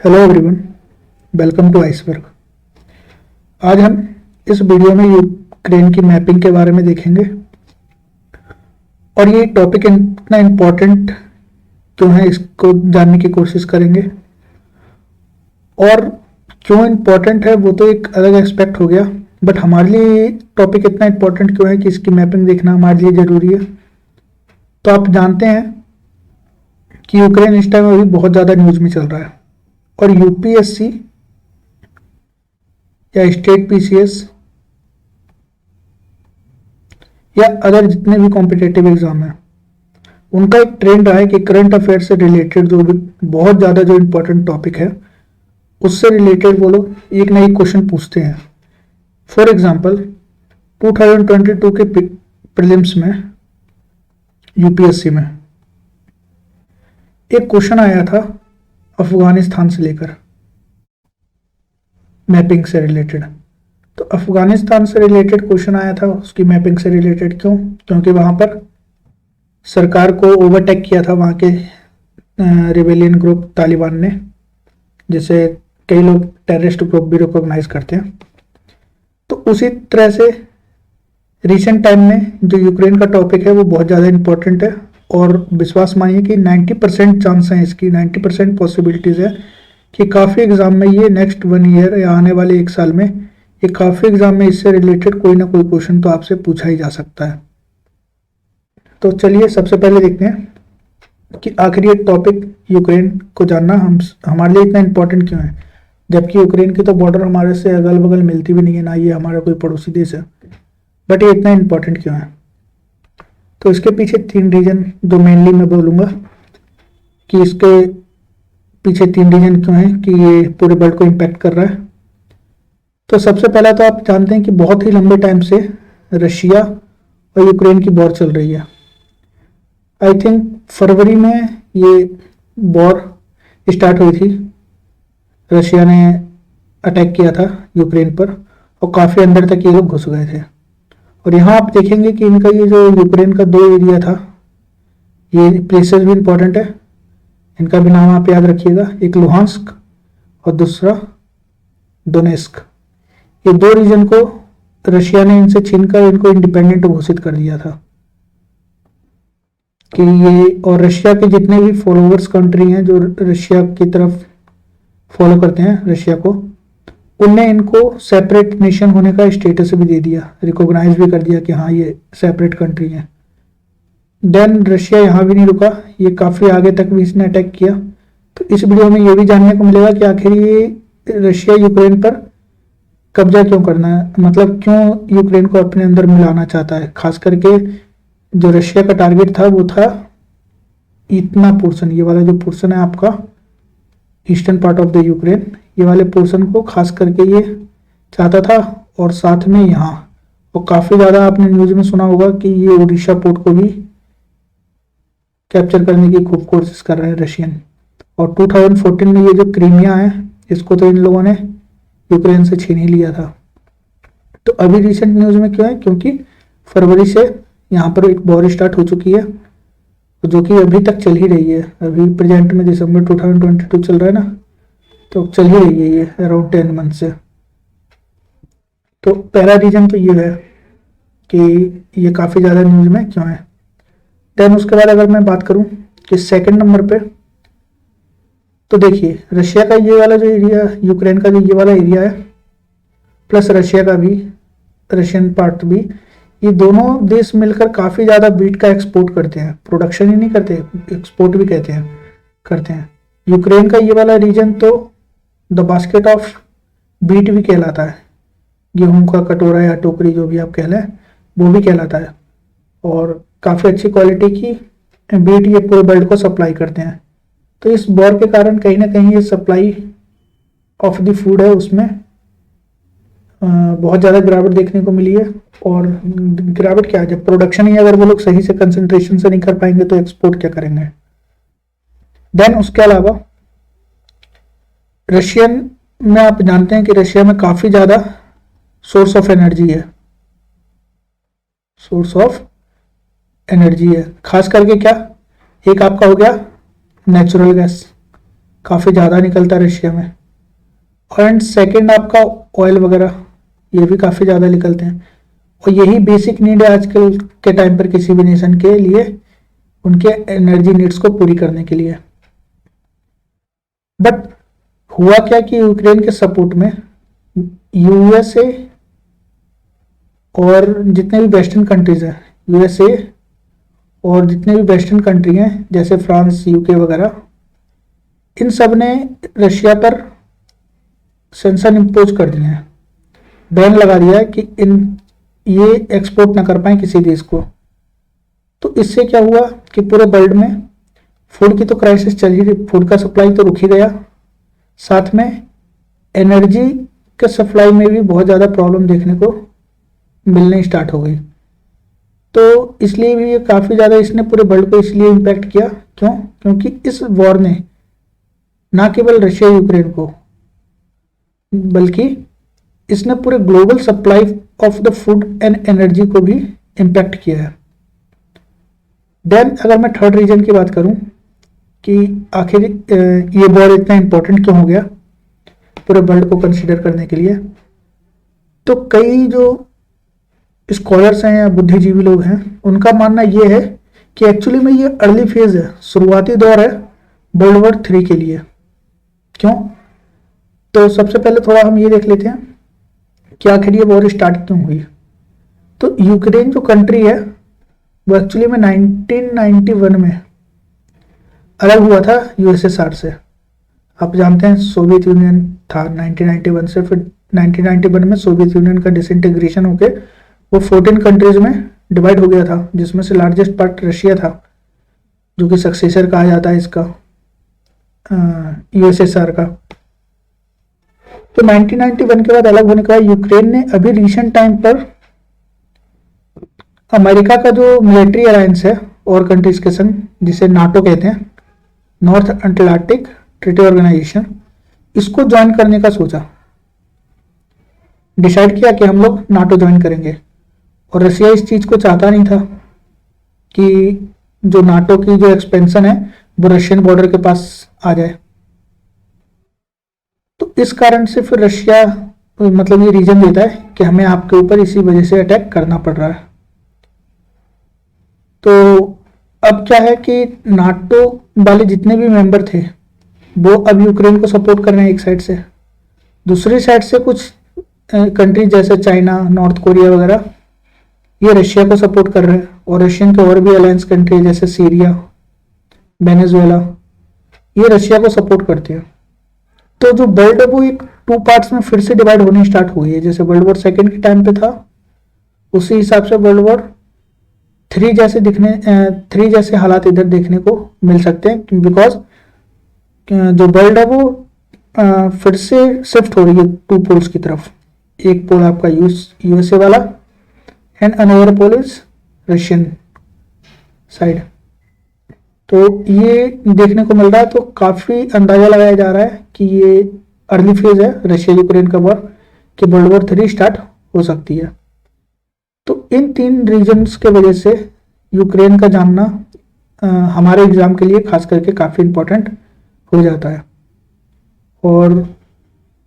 Hello everyone, welcome to Iceberg. आज हम इस वीडियो में यूक्रेन की मैपिंग के बारे में देखेंगे और ये टॉपिक इतना इम्पोर्टेंट क्यों है इसको जानने की कोशिश करेंगे। और क्यों इम्पोर्टेंट है वो तो एक अलग एस्पेक्ट हो गया, बट हमारे लिए टॉपिक इतना इम्पोर्टेंट क्यों है कि इसकी मैपिंग देखना हमारे लिए ज़रूरी है। तो आप जानते हैं कि यूक्रेन इस टाइम अभी बहुत ज़्यादा न्यूज़ में चल रहा है और यूपीएससी या स्टेट पीसीएस या अदर जितने भी कॉम्पिटेटिव एग्जाम हैं उनका एक ट्रेंड रहा है कि करंट अफेयर से रिलेटेड जो भी बहुत ज़्यादा जो इम्पोर्टेंट टॉपिक है उससे रिलेटेड वो लोग एक ना एक क्वेश्चन पूछते हैं। फॉर एग्जांपल 2022 के प्रीलिम्स में यूपीएससी में एक क्वेश्चन आया था अफगानिस्तान से लेकर मैपिंग से रिलेटेड। तो अफगानिस्तान से रिलेटेड क्वेश्चन आया था, उसकी मैपिंग से रिलेटेड क्यों? क्योंकि वहां पर सरकार को ओवरटेक किया था वहां के रिबेलियन ग्रुप तालिबान ने, जिसे कई लोग टेररिस्ट ग्रुप भी रिकॉग्नाइज करते हैं। तो उसी तरह से रिसेंट टाइम में जो यूक्रेन का टॉपिक है वो बहुत ज़्यादा इंपॉर्टेंट है और विश्वास मानिए कि 90% चांस है, इसकी 90% पॉसिबिलिटीज़ है कि काफ़ी एग्ज़ाम में ये नेक्स्ट 1 ईयर या आने वाले 1 साल में ये काफ़ी एग्ज़ाम में इससे रिलेटेड कोई ना कोई क्वेश्चन तो आपसे पूछा ही जा सकता है। तो चलिए सबसे पहले देखते हैं कि आखिर ये टॉपिक यूक्रेन को जानना हमारे लिए इतना इम्पोर्टेंट क्यों है, जबकि यूक्रेन की तो बॉर्डर हमारे से अगल बगल मिलती भी नहीं है, ना ये हमारा कोई पड़ोसी देश है, बट ये इतना इम्पोर्टेंट क्यों है। तो इसके पीछे 3 रीजन जो मेनली मैं बोलूँगा कि इसके पीछे 3 रीजन क्यों है कि ये पूरे वर्ल्ड को इम्पैक्ट कर रहा है। तो सबसे पहला तो आप जानते हैं कि बहुत ही लंबे टाइम से रशिया और यूक्रेन की वॉर चल रही है। आई थिंक फरवरी में ये वॉर स्टार्ट हुई थी, रशिया ने अटैक किया था यूक्रेन पर और काफ़ी अंदर तक ये लोग घुस गए थे। और यहाँ आप देखेंगे कि इनका ये जो यूक्रेन का 2 एरिया था, ये प्लेसेस भी इंपॉर्टेंट है, इनका भी नाम आप याद रखिएगा, एक लुहांस्क और दूसरा डोनेस्क। ये 2 रीजन को रशिया ने इनसे छीनकर इनको इंडिपेंडेंट घोषित कर दिया था कि ये, और रशिया के जितने भी फॉलोवर्स कंट्री हैं जो रशिया की तरफ फॉलो करते हैं रशिया को, उनने इनको सेपरेट नेशन होने का स्टेटस भी दे दिया, रिकॉग्नाइज भी कर दिया कि हाँ ये सेपरेट कंट्री है। देन रशिया यहाँ भी नहीं रुका, ये काफ़ी आगे तक भी इसने अटैक किया। तो इस वीडियो में ये भी जानने को मिलेगा कि आखिर ये रशिया यूक्रेन पर कब्जा क्यों करना है, मतलब क्यों यूक्रेन को अपने अंदर मिलाना चाहता है। खास करके जो रशिया का टारगेट था वो था इतना पोर्शन, ये वाला जो पोर्शन है आपका eastern part of the Ukraine, ये वाले पोर्शन को खास करके ये चाहता था। और साथ में यहाँ और काफ़ी ज़्यादा आपने न्यूज़ में सुना होगा कि ये ओडिशा पोर्ट को भी कैप्चर करने की खूब कोशिश कर रहे हैं रशियन। और 2014 में ये जो क्रीमिया है इसको तो इन लोगों ने यूक्रेन से छीन ही लिया था। तो अभी रिसेंट न्यूज़ में क्यों है, क्योंकि फरवरी से यहाँ पर एक वॉर स्टार्ट हो चुकी है जो कि अभी तक चल ही रही है। अभी प्रेजेंट में दिसंबर 2022 चल रहा है ना, तो चल ही रही है ये अराउंड 10 मंथ से। तो पहला रीजन तो ये है कि ये काफ़ी ज़्यादा न्यूज़ में क्यों है। देन उसके बाद अगर मैं बात करूं कि सेकंड नंबर पे, तो देखिए रशिया का ये वाला जो एरिया, यूक्रेन का जो ये वाला एरिया है प्लस रशिया का भी, रशियन पार्ट भी, ये दोनों देश मिलकर काफ़ी ज़्यादा बीट का एक्सपोर्ट करते हैं। प्रोडक्शन ही नहीं करते, एक्सपोर्ट भी कहते हैं करते हैं। यूक्रेन का ये वाला रीजन तो द बास्केट ऑफ बीट भी कहलाता है, गेहूं का कटोरा या टोकरी जो भी आप कह लें वो भी कहलाता है। और काफ़ी अच्छी क्वालिटी की बीट ये पूरे वर्ल्ड को सप्लाई करते हैं। तो इस वॉर के कारण कहीं ना कहीं ये सप्लाई ऑफ द फूड है उसमें बहुत ज़्यादा गिरावट देखने को मिली है। और गिरावट क्या है, जब प्रोडक्शन ही अगर वो लोग सही से कंसंट्रेशन से नहीं कर पाएंगे तो एक्सपोर्ट क्या करेंगे। देन उसके अलावा रशियन में आप जानते हैं कि रशिया में काफ़ी ज़्यादा सोर्स ऑफ एनर्जी है, सोर्स ऑफ एनर्जी है। खास करके क्या, एक आपका हो गया नेचुरल गैस, काफ़ी ज़्यादा निकलता है रशिया में। एंड सेकंड आपका ऑयल वगैरह, ये भी काफ़ी ज़्यादा निकलते हैं, और यही बेसिक नीड है आजकल के टाइम पर किसी भी नेशन के लिए, उनके एनर्जी नीड्स को पूरी करने के लिए। बट हुआ क्या कि यूक्रेन के सपोर्ट में यूएसए और जितने भी वेस्टर्न कंट्रीज हैं, यूएसए और जितने भी वेस्टर्न कंट्री हैं जैसे फ्रांस, यूके वगैरह, इन सब ने रशिया पर सेंसर इम्पोज कर दिए हैं, बैन लगा दिया है कि ये एक्सपोर्ट ना कर पाए किसी देश को। तो इससे क्या हुआ कि पूरे वर्ल्ड में फूड की तो क्राइसिस चल ही रही, फूड का सप्लाई तो रुक ही गया, साथ में एनर्जी के सप्लाई में भी बहुत ज़्यादा प्रॉब्लम देखने को मिलने स्टार्ट हो गई। तो इसलिए भी ये काफ़ी ज़्यादा इसने पूरे वर्ल्ड को इसलिए इम्पैक्ट किया। क्यों? क्योंकि इस वॉर ने ना केवल रशिया यूक्रेन को, बल्कि इसने पूरे global supply of the food and energy को भी इम्पैक्ट किया है। देन अगर मैं थर्ड रीजन की बात करूं कि आखिर ये वॉर इतना इम्पोर्टेंट क्यों हो गया पूरे वर्ल्ड को कंसीडर करने के लिए, तो कई जो स्कॉलर्स हैं या बुद्धिजीवी लोग हैं, उनका मानना ये है कि एक्चुअली में ये अर्ली फेज है, शुरुआती दौर है वर्ल्ड वॉर 3 के लिए। क्यों? तो सबसे पहले थोड़ा हम ये देख लेते हैं कि आखिर ये वॉर स्टार्ट क्यों हुई। तो यूक्रेन जो कंट्री है वो एक्चुअली में 1991 में अलग हुआ था यूएसएसआर से। आप जानते हैं सोवियत यूनियन था 1991 से, फिर 1991 में सोवियत यूनियन का डिसइंटीग्रेशन होके वो 14 कंट्रीज में डिवाइड हो गया था, जिसमें से लार्जेस्ट पार्ट रशिया था, जो कि सक्सेसर कहा जाता है इसका यूएसएसआर का। तो 1991 के बाद अलग होने के बाद यूक्रेन ने अभी रिसेंट टाइम पर अमेरिका का जो मिलिट्री अलायंस है और कंट्रीज के संग, जिसे नाटो कहते हैं, नॉर्थ अटलांटिक ट्रीटी ऑर्गेनाइजेशन, इसको ज्वाइन करने का सोचा, डिसाइड किया कि हम लोग नाटो ज्वाइन करेंगे। और रशिया इस चीज को चाहता नहीं था कि जो नाटो की जो एक्सपेंशन है वो रशियन बॉर्डर के पास आ जाए। तो इस कारण से फिर रशिया मतलब ये रीजन देता है कि हमें आपके ऊपर इसी वजह से अटैक करना पड़ रहा है। तो अब क्या है कि नाटो वाले जितने भी मेंबर थे वो अब यूक्रेन को सपोर्ट कर रहे हैं एक साइड से, दूसरी साइड से कुछ कंट्री जैसे चाइना, नॉर्थ कोरिया वगैरह, ये रशिया को सपोर्ट कर रहे हैं। और रशियन के और भी अलायंस कंट्री जैसे सीरिया, वेनेजुएला, ये रशिया को सपोर्ट करते हैं। तो जो वर्ल्ड है वो एक 2 पार्ट्स में फिर से डिवाइड होनी स्टार्ट हुई है। जैसे वर्ल्ड वॉर 2 के टाइम पे था, उसी हिसाब से वर्ल्ड वॉर 3 जैसे हालात इधर देखने को मिल सकते हैं, बिकॉज जो वर्ल्ड है वो फिर से शिफ्ट हो रही है 2 पोल्स की तरफ। एक पोल आपका यूएसए वाला and another pole is Russian side. तो ये देखने को मिल रहा है। तो काफी अंदाजा लगाया जा रहा है कि ये अर्ली फेज है रशिया यूक्रेन का वॉर, कि वर्ल्ड वॉर 3 स्टार्ट हो सकती है। तो इन 3 रीजन्स के वजह से यूक्रेन का जानना हमारे एग्जाम के लिए खास करके काफी इंपॉर्टेंट हो जाता है। और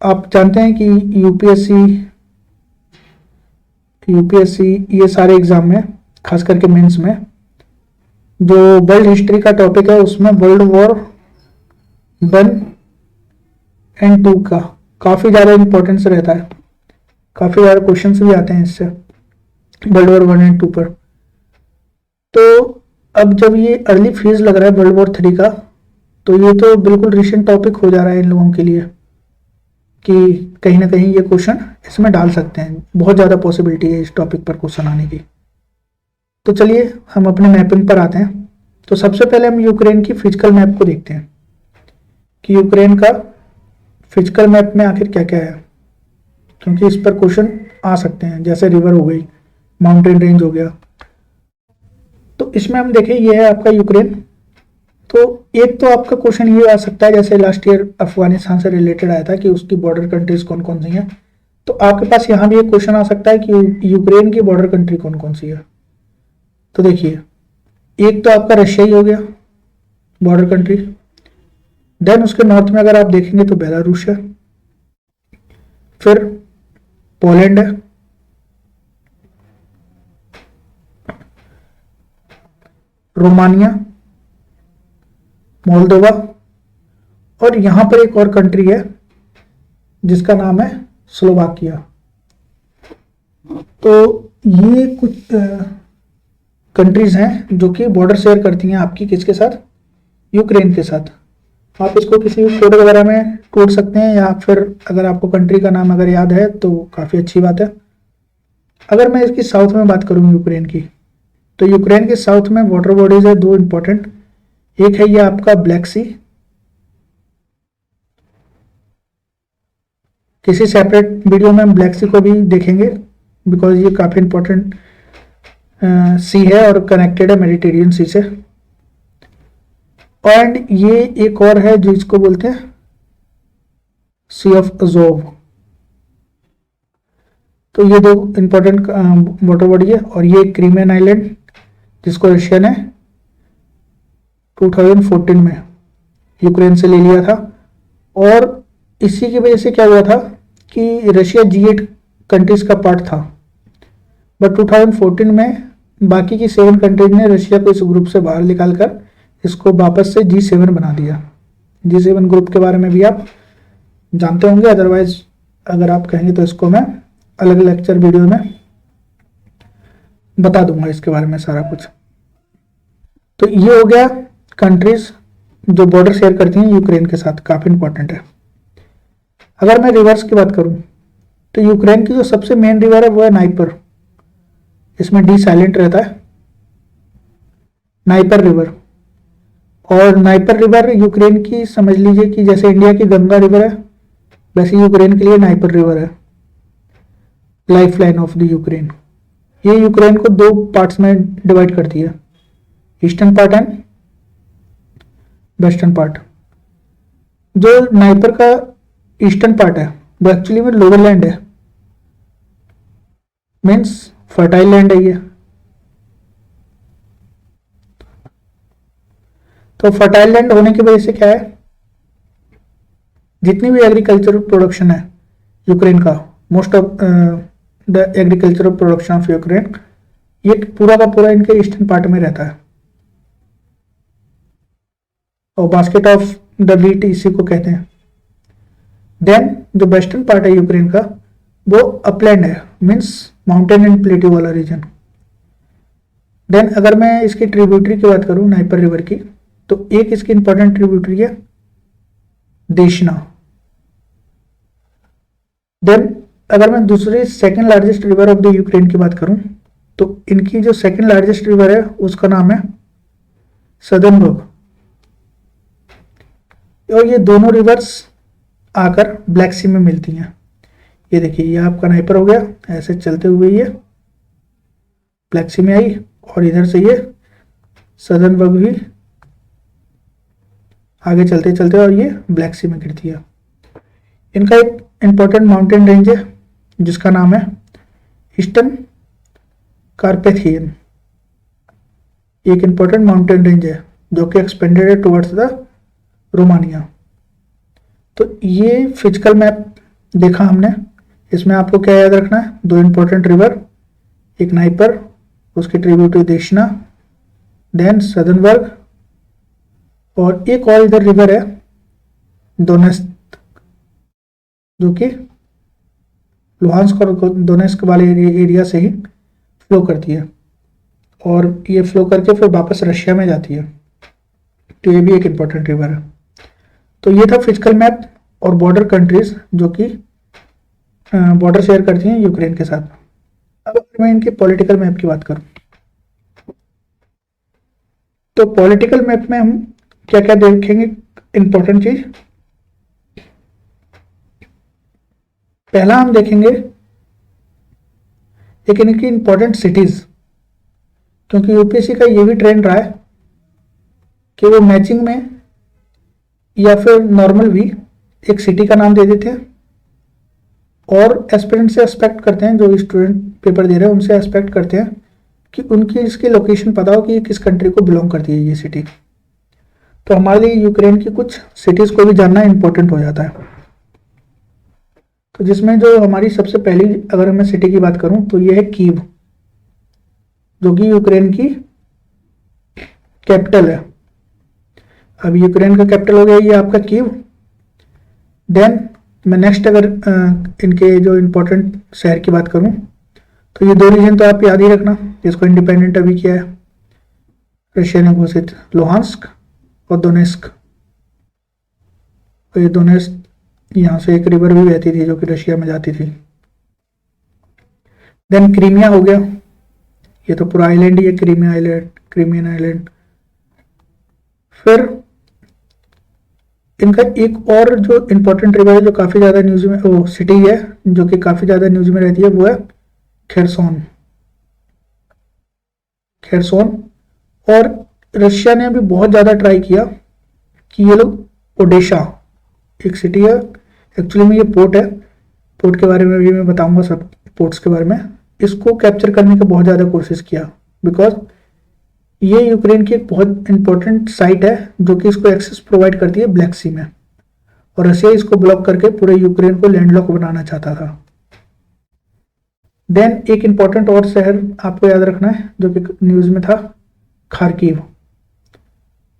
आप जानते हैं कि यूपीएससी ये सारे एग्जाम में, खास करके मेंस में, जो वर्ल्ड हिस्ट्री का टॉपिक है उसमें वर्ल्ड वॉर 1 एंड 2 का काफ़ी ज़्यादा इंपॉर्टेंस रहता है। काफ़ी ज़्यादा क्वेश्चंस भी आते हैं इससे वर्ल्ड वॉर 1 एंड 2 पर। तो अब जब ये अर्ली फेज लग रहा है वर्ल्ड वॉर 3 का, तो ये तो बिल्कुल रिसेंट टॉपिक हो जा रहा है इन लोगों के लिए कि कहीं ना कहीं ये क्वेश्चन इसमें डाल सकते हैं। बहुत ज़्यादा पॉसिबिलिटी है इस टॉपिक पर क्वेश्चन आने की। तो चलिए हम अपने मैपिंग पर आते हैं। तो सबसे पहले हम यूक्रेन की फिजिकल मैप को देखते हैं कि यूक्रेन का फिजिकल मैप में आखिर क्या क्या है, क्योंकि इस पर क्वेश्चन आ सकते हैं। जैसे रिवर हो गई, माउंटेन रेंज हो गया। तो इसमें हम देखें ये है आपका यूक्रेन। तो एक तो आपका क्वेश्चन ये आ सकता है, जैसे लास्ट ईयर अफगानिस्तान से रिलेटेड आया था कि उसकी बॉर्डर कंट्रीज कौन कौन सी हैं। तो आपके पास यहाँ भी एक क्वेश्चन आ सकता है कि यूक्रेन की बॉर्डर कंट्री कौन कौन सी है। तो देखिए, एक तो आपका रशिया ही हो गया बॉर्डर कंट्री, देन उसके नॉर्थ में अगर आप देखेंगे तो बेलारूस है, फिर पोलैंड है, रोमानिया, मोल्दोवा, और यहां पर एक और कंट्री है जिसका नाम है स्लोवाकिया। तो ये कुछ कंट्रीज हैं जो कि बॉर्डर शेयर करती हैं आपकी किसके साथ, यूक्रेन के साथ। आप इसको किसी भी कोड वगैरह में कोड सकते हैं, या फिर अगर आपको कंट्री का नाम अगर याद है तो काफ़ी अच्छी बात है। अगर मैं इसकी साउथ में बात करूँ यूक्रेन की, तो यूक्रेन के साउथ में वाटर बॉडीज है दो इंपॉर्टेंट। एक है ये आपका ब्लैक सी, किसी सेपरेट वीडियो में हम ब्लैक सी को भी देखेंगे बिकॉज ये काफ़ी इंपॉर्टेंट सी है और कनेक्टेड है मेडिटेरियन सी से। एंड ये एक और है जो इसको बोलते हैं सी ऑफ अजोव। तो ये दो इंपॉर्टेंट वाटर बॉडी है। और ये क्रीमियन आइलैंड जिसको रशिया ने 2014 में यूक्रेन से ले लिया था। और इसी की वजह से क्या हुआ था कि रशिया G8 कंट्रीज का पार्ट था, बट 2014 में बाकी की 7 कंट्रीज ने रशिया को इस ग्रुप से बाहर निकालकर इसको वापस से G7 बना दिया। G7 ग्रुप के बारे में भी आप जानते होंगे, अदरवाइज अगर आप कहेंगे तो इसको मैं अलग लेक्चर वीडियो में बता दूंगा इसके बारे में सारा कुछ। तो ये हो गया कंट्रीज जो बॉर्डर शेयर करती हैं यूक्रेन के साथ, काफ़ी इंपॉर्टेंट है। अगर मैं रिवर्स की बात करूं तो यूक्रेन की जो सबसे मेन रिवर है वो है नाइपर, इसमें डी साइलेंट रहता है, नाइपर रिवर। और नाइपर रिवर यूक्रेन की समझ लीजिए कि जैसे इंडिया की गंगा रिवर है वैसे यूक्रेन के लिए नाइपर रिवर है, life line of the Ukraine. ये यूक्रेन को दो पार्ट्स में डिवाइड करती है, eastern part and western part. जो नाइपर का ईस्टर्न पार्ट है वो एक्चुअली में लोअर लैंड है, मीन्स फर्टाइल लैंड है ये। तो फर्टाइल लैंड होने की वजह से क्या है, जितनी भी एग्रीकल्चरल प्रोडक्शन है यूक्रेन का, most of the agricultural production of Ukraine, ये पूरा का पूरा इनके ईस्टर्न पार्ट में रहता है। और बास्केट ऑफ द व्हीट इसी को कहते हैं। देन जो वेस्टर्न पार्ट है यूक्रेन का वो अपलैंड है, मीन्स माउंटेन एंड प्लेट्यू वाला रीजन। देन अगर मैं इसकी ट्रिब्यूटरी की बात करूं नाइपर रिवर की, तो एक इसकी इंपॉर्टेंट ट्रिब्यूटरी है देशना। देन अगर मैं दूसरी second largest river of the Ukraine की बात करूं तो इनकी जो सेकंड लार्जेस्ट रिवर है उसका नाम है सदर्नबर्ग। और ये दोनों रिवर्स आकर ब्लैक सी में मिलती हैं। ये देखिए ये आपका नाइपर हो गया, ऐसे चलते हुए ये ब्लैक सी में आई, और इधर से ये सदर्नबर्ग भी आगे चलते चलते और ये ब्लैक सी में गिरती है। इनका एक इंपॉर्टेंट माउंटेन रेंज है जिसका नाम है ईस्टर्न कार्पेथियन। एक इंपॉर्टेंट माउंटेन रेंज है जो कि एक्सपेंडेड है टुवर्ड्स द रोमानिया। तो ये फिजिकल मैप देखा हमने, इसमें आपको क्या याद रखना है, दो इंपॉर्टेंट रिवर, एक नाइपर, उसकी ट्रिब्यूटरी देशना, देन सदर्नबर्ग, और एक और इधर रिवर है दोनेस्क, जो कि लुहांस्क और दोनेस्क वाले एरिया से ही फ्लो करती है, और ये फ्लो करके फिर वापस रशिया में जाती है। तो ये भी एक इंपॉर्टेंट रिवर है। तो ये था फिजिकल मैप और बॉर्डर कंट्रीज जो कि बॉर्डर शेयर करती हैं यूक्रेन के साथ। अब अगर मैं इनके पॉलिटिकल मैप की बात करूं तो पॉलिटिकल मैप में हम क्या क्या देखेंगे इंपॉर्टेंट चीज। पहला हम देखेंगे एक इनकी इंपॉर्टेंट सिटीज, क्योंकि यूपीएससी का ये भी ट्रेंड रहा है कि वो मैचिंग में या फिर नॉर्मल भी एक सिटी का नाम दे देते हैं, और एस्पिरेंट से एक्सपेक्ट करते हैं, जो स्टूडेंट पेपर दे रहे हैं उनसे एक्सपेक्ट करते हैं कि उनकी इसकी लोकेशन पता हो कि किस कंट्री को बिलोंग करती है ये सिटी। तो हमारे लिए यूक्रेन की कुछ सिटीज को भी जानना इंपॉर्टेंट हो जाता है। तो जिसमें जो हमारी सबसे पहली अगर मैं सिटी की बात करूं तो ये है कीव, जो कि यूक्रेन की कैपिटल है। अब यूक्रेन का कैपिटल हो गया ये आपका कीव। देन मैं नेक्स्ट अगर इनके जो इम्पोर्टेंट शहर की बात करूं तो ये दो रीजन तो आप याद ही रखना, जिसको इंडिपेंडेंट अभी किया है रशिया ने घोषित, लुहांस्क और दोनेस्क। और ये दोनेस्क, यहाँ से एक रिवर भी बहती थी जो कि रशिया में जाती थी। देन क्रीमिया हो गया, ये तो पूरा आइलैंड ही है, क्रीमिया आइलैंड, क्रीमियन आइलैंड। फिर इनका एक और जो इम्पोर्टेंट रिवर है जो काफी ज्यादा न्यूज में, वो सिटी है जो कि काफी ज्यादा न्यूज में रहती है, वो है खेरसोन। खेरसोन। और रशिया ने अभी बहुत ज्यादा ट्राई किया कि ये लोग ओडेशा, एक सिटी है एक्चुअली में, ये पोर्ट है, पोर्ट के बारे में भी मैं बताऊंगा सब पोर्ट्स के बारे में, इसको कैप्चर करने का बहुत ज़्यादा कोशिश किया, बिकॉज ये यूक्रेन की एक बहुत इंपॉर्टेंट साइट है जो कि इसको एक्सेस प्रोवाइड करती है ब्लैक सी में, और रशिया इसको ब्लॉक करके पूरे यूक्रेन को लैंडलॉक बनाना चाहता था। देन एक इंपॉर्टेंट और शहर आपको याद रखना है जो कि न्यूज में था, खार्किव।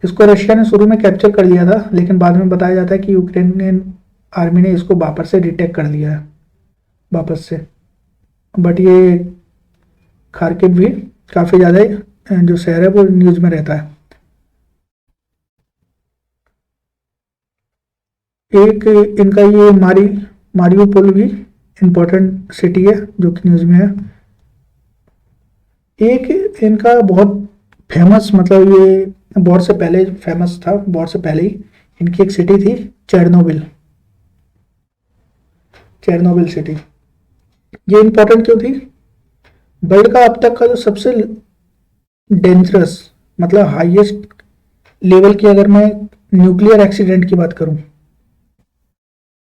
इसको रशिया ने शुरू में कैप्चर कर लिया था, लेकिन बाद में बताया जाता है कि यूक्रेनियन आर्मी ने इसको वापस से रिटेक कर लिया है वापस से। बट ये खार्किव भी काफ़ी ज़्यादा जो शहर है वो न्यूज़ में रहता है। एक इनका ये मारियोपोल भी इम्पोर्टेंट सिटी है जो कि न्यूज़ में है। एक इनका बहुत फेमस, मतलब ये वॉर से पहले फेमस था, वॉर से पहले ही इनकी एक सिटी थी चेरनोबिल। चेरनोबिल सिटी ये इंपॉर्टेंट क्यों थी? वर्ल्ड का अब तक का जो सबसे डेंजरस, मतलब हाईएस्ट लेवल की, अगर मैं न्यूक्लियर एक्सीडेंट की बात करूं,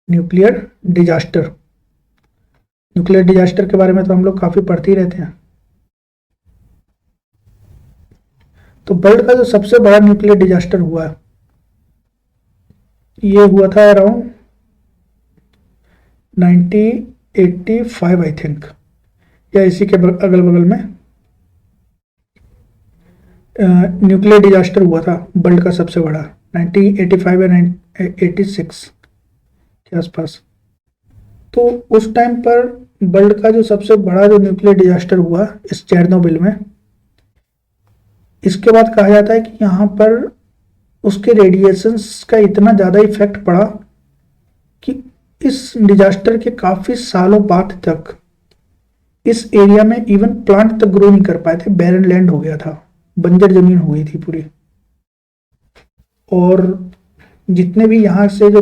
न्यूक्लियर डिजास्टर, न्यूक्लियर डिजास्टर के बारे में तो हम लोग काफी पढ़ते ही रहते हैं। तो वर्ल्ड का जो सबसे बड़ा न्यूक्लियर डिजास्टर हुआ है, ये हुआ था अराउंड 1985 आई थिंक, या इसी के अगल बगल में न्यूक्लियर डिजास्टर हुआ था वर्ल्ड का सबसे बड़ा, 1985 या 86 के आसपास। तो उस टाइम पर वर्ल्ड का जो सबसे बड़ा जो न्यूक्लियर डिजास्टर हुआ इस चेरनोबिल में, इसके बाद कहा जाता है कि यहाँ पर उसके रेडिएशंस का इतना ज़्यादा इफेक्ट पड़ा कि इस डिजास्टर के काफ़ी सालों बाद तक इस एरिया में इवन प्लांट तक ग्रो नहीं कर पाए थे, बैरन लैंड हो गया था, बंजर जमीन हो गई थी पूरी। और जितने भी यहाँ से जो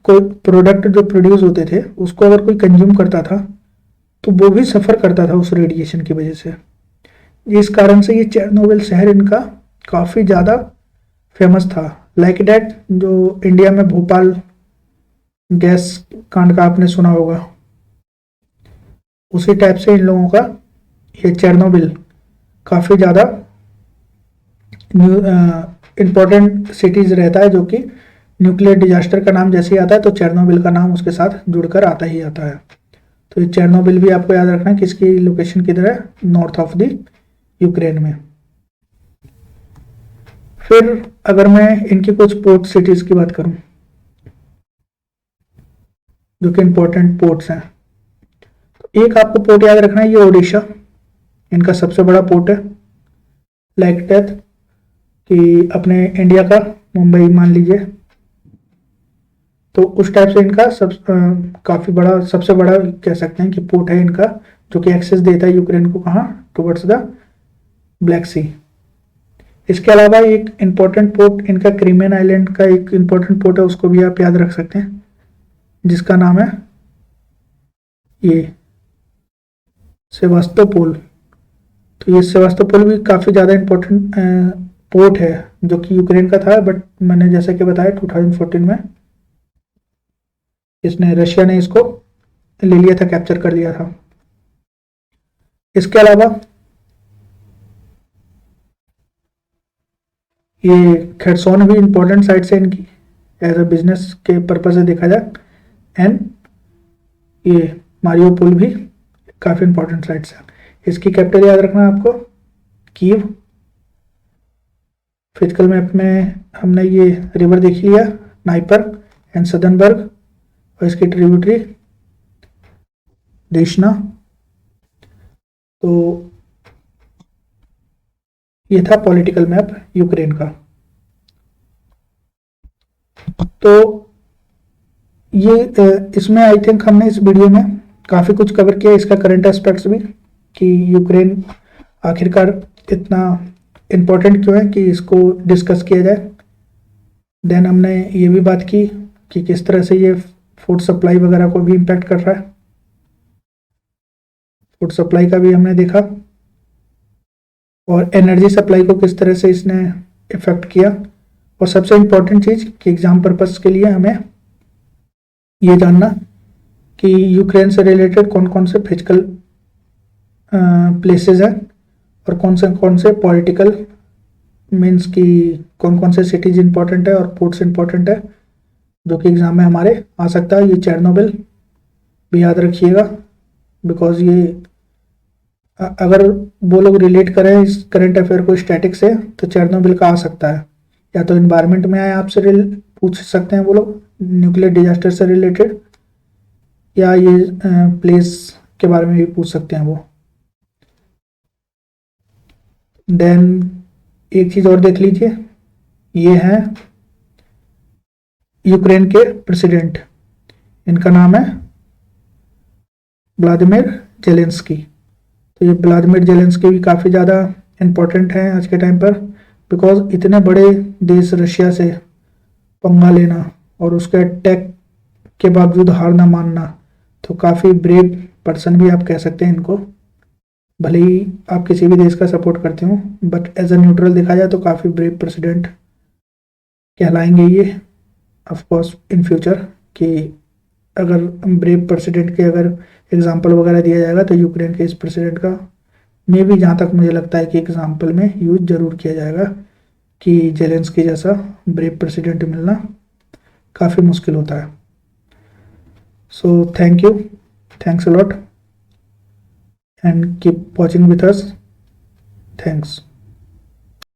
कोई प्रोडक्ट जो प्रोड्यूस होते थे उसको अगर कोई कंज्यूम करता था तो वो भी सफ़र करता था उस रेडिएशन की वजह से। इस कारण से ये चेरनोबिल शहर इनका काफ़ी ज़्यादा फेमस था। लाइक डैट जो इंडिया में भोपाल गैस कांड का आपने सुना होगा, उसी टाइप से इन लोगों का ये चेरनोबिल काफ़ी ज़्यादा इम्पोर्टेंट सिटीज़ रहता है, जो कि न्यूक्लियर डिजास्टर का नाम जैसे ही आता है तो चेरनोबिल का नाम उसके साथ जुड़कर आता ही आता है। तो ये चेरनोबिल भी आपको याद रखना है किसकी लोकेशन किधर है, नॉर्थ ऑफ द यूक्रेन में। फिर अगर मैं इनकी कुछ पोर्ट सिटीज की बात करूं जो कि इंपॉर्टेंट पोर्ट्स हैं, तो एक आपको पोर्ट याद रखना है, ये ओडिशा इनका सबसे बड़ा पोर्ट है। लाइक दैट कि अपने इंडिया का मुंबई मान लीजिए, तो उस टाइप से इनका काफी बड़ा, सबसे बड़ा कह सकते हैं कि पोर्ट है इनका, जो कि एक्सेस देता है यूक्रेन को कहाँ, टुवर्ड्स द ब्लैक सी। इसके अलावा एक इंपॉर्टेंट पोर्ट इनका क्रीमियन आइलैंड का एक इंपॉर्टेंट पोर्ट है, उसको भी आप याद रख सकते हैं, जिसका नाम है ये सेवास्तोपोल। तो ये सेवास्तोपोल भी काफ़ी ज़्यादा इंपॉर्टेंट पोर्ट है जो कि यूक्रेन का था, बट मैंने जैसा कि बताया 2014 में रशिया ने इसको ले लिया था, कैप्चर कर लिया था। इसके अलावा ये खेरसोन भी इंपॉर्टेंट साइट्स है इनकी, एज अ बिजनेस के पर्पज से देखा जाए। एंड ये मारियोपोल भी काफ़ी इंपॉर्टेंट साइट्स है। इसकी कैपिटल याद रखना है आपको, कीव। फिजिकल मैप में हमने ये रिवर देख लिया, नाइपर एंड सदनबर्ग, और इसकी ट्रिब्यूटरी देशना। तो ये था पॉलिटिकल मैप यूक्रेन का। तो ये इसमें आई थिंक हमने इस वीडियो में काफ़ी कुछ कवर किया, इसका करंट एस्पेक्ट्स भी, कि यूक्रेन आखिरकार इतना इम्पोर्टेंट क्यों है कि इसको डिस्कस किया जाए। देन हमने ये भी बात की कि किस तरह से ये फूड सप्लाई वगैरह को भी इम्पैक्ट कर रहा है, फूड सप्लाई का भी हमने देखा, और एनर्जी सप्लाई को किस तरह से इसने इफेक्ट किया। और सबसे इम्पोर्टेंट चीज़ कि एग्जाम पर्पस के लिए हमें ये जानना कि यूक्रेन से रिलेटेड कौन कौन से फिजिकल प्लेसेस हैं और कौन से पॉलिटिकल मीन्स कि कौन कौन से सिटीज इंपॉर्टेंट है और पोर्ट्स इंपॉर्टेंट है, जो कि एग्जाम में हमारे आ सकता है। ये चेरनोबिल भी याद रखिएगा, बिकॉज ये अगर वो लोग रिलेट करें इस करंट अफेयर को स्टैटिक से, तो चेरनोबिल का आ सकता है, या तो इन्वायरमेंट में आए आपसे पूछ सकते हैं वो लोग न्यूक्लियर डिजास्टर से रिलेटेड, या ये प्लेस के बारे में भी पूछ सकते हैं वो। देन एक चीज़ और देख लीजिए, ये है यूक्रेन के प्रेसिडेंट, इनका नाम है व्लादिमीर जेलेंस्की। तो ये व्लादिमीर जेलेंस्की भी काफ़ी ज़्यादा इम्पोर्टेंट हैं आज के टाइम पर, बिकॉज इतने बड़े देश रशिया से पंगा लेना और उसके अटैक के बावजूद हार ना मानना, तो काफ़ी ब्रेव पर्सन भी आप कह सकते हैं इनको। भले ही आप किसी भी देश का सपोर्ट करते हो, बट एज अ न्यूट्रल देखा जाए तो काफ़ी ब्रेव प्रेसिडेंट कहलाएंगे ये ऑफ कोर्स इन फ्यूचर। कि अगर ब्रेव प्रेसिडेंट के अगर एग्जांपल वगैरह दिया जाएगा तो यूक्रेन के इस प्रेसिडेंट का मे भी, जहाँ तक मुझे लगता है कि एग्जांपल में यूज जरूर किया जाएगा, कि जेलेंस्की जैसा ब्रेव प्रेसिडेंट मिलना काफ़ी मुश्किल होता है। So thank you, thanks a lot, and keep watching with us. Thanks.